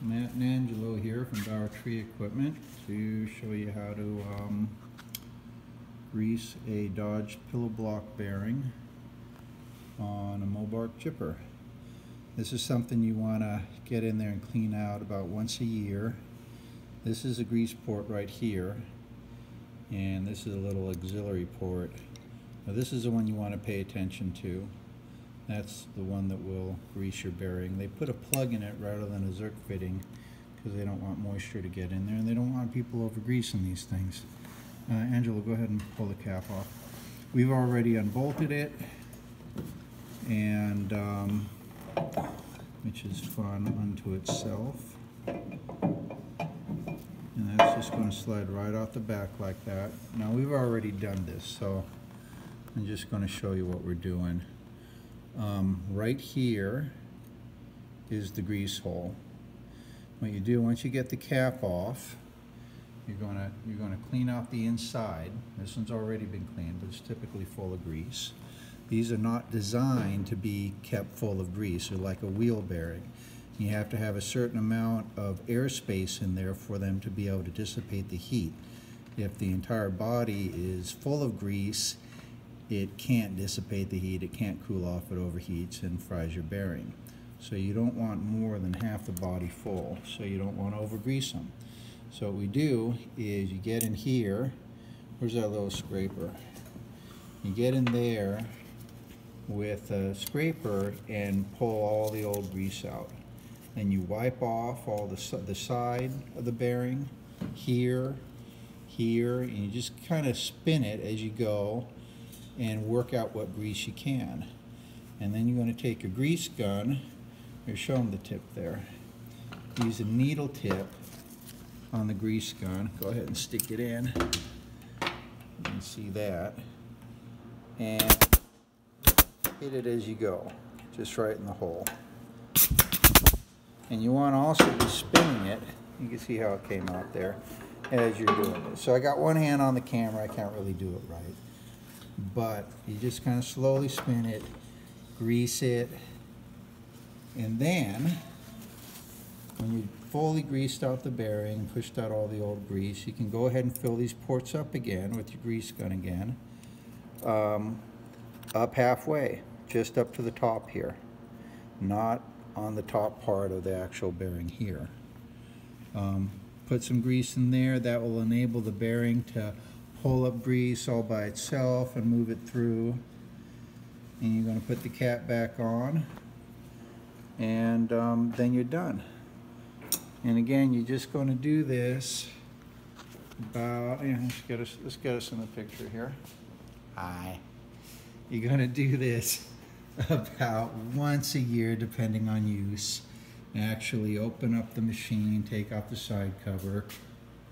Matt and Angelo here from Dollar Tree Equipment to show you how to grease a Dodge pillow block bearing on a Morbark chipper. This is something you want to get in there and clean out about once a year. This is a grease port right here, and this is a little auxiliary port. Now this is the one you want to pay attention to. That's the one that will grease your bearing. They put a plug in it rather than a Zerk fitting because they don't want moisture to get in there, and they don't want people over greasing these things. Angela, go ahead and pull the cap off. We've already unbolted it, and which is fun unto itself. And that's just going to slide right off the back like that. Now we've already done this, so I'm just going to show you what we're doing. Right here is the grease hole. What you do once you get the cap off, you're going to clean out the inside. This one's already been cleaned, but it's typically full of grease. These are not designed to be kept full of grease. They're like a wheel bearing. You have to have a certain amount of airspace in there for them to be able to dissipate the heat. If the entire body is full of grease, it can't dissipate the heat, it can't cool off, it overheats and fries your bearing. So you don't want more than half the body full, so you don't want to over grease them. So what we do is you get in here, where's that little scraper? You get in there with a scraper and pull all the old grease out. Then you wipe off all the side of the bearing, here, and you just kind of spin it as you go and work out what grease you can. And then you're going to take a grease gun. Here, show them the tip there. Use a needle tip on the grease gun. Go ahead and stick it in. You can see that. And hit it as you go, just right in the hole. And you want to also be spinning it. You can see how it came out there as you're doing it. So I got one hand on the camera. I can't really do it right. But you just kind of slowly spin it, grease it, and then when you fully greased out the bearing and pushed out all the old grease, you can go ahead and fill these ports up again with your grease gun again, up halfway, just up to the top here, not on the top part of the actual bearing here. Put some grease in there. That will enable the bearing to pull up grease all by itself and move it through. And you're going to put the cap back on, and then you're done. And again, you're just going to do this about, let's get us in the picture here. Hi. You're going to do this about once a year, depending on use. Actually open up the machine, take off the side cover,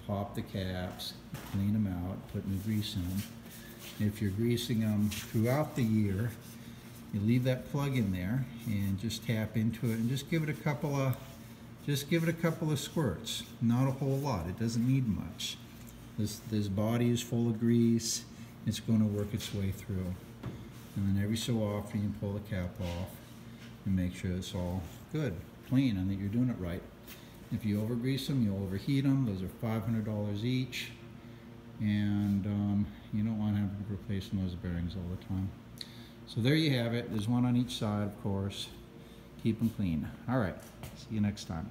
pop the caps, clean them out, put new grease in them. If you're greasing them throughout the year, you leave that plug in there and just tap into it and just give it a couple of squirts. Not a whole lot. It doesn't need much. This body is full of grease. It's going to work its way through. And then every so often you pull the cap off and make sure it's all good, clean, and that you're doing it right. If you overgrease them, you'll overheat them. Those are $500 each, and you don't want to have to be replacing those bearings all the time. So there you have it. There's one on each side, of course. Keep them clean. All right. See you next time.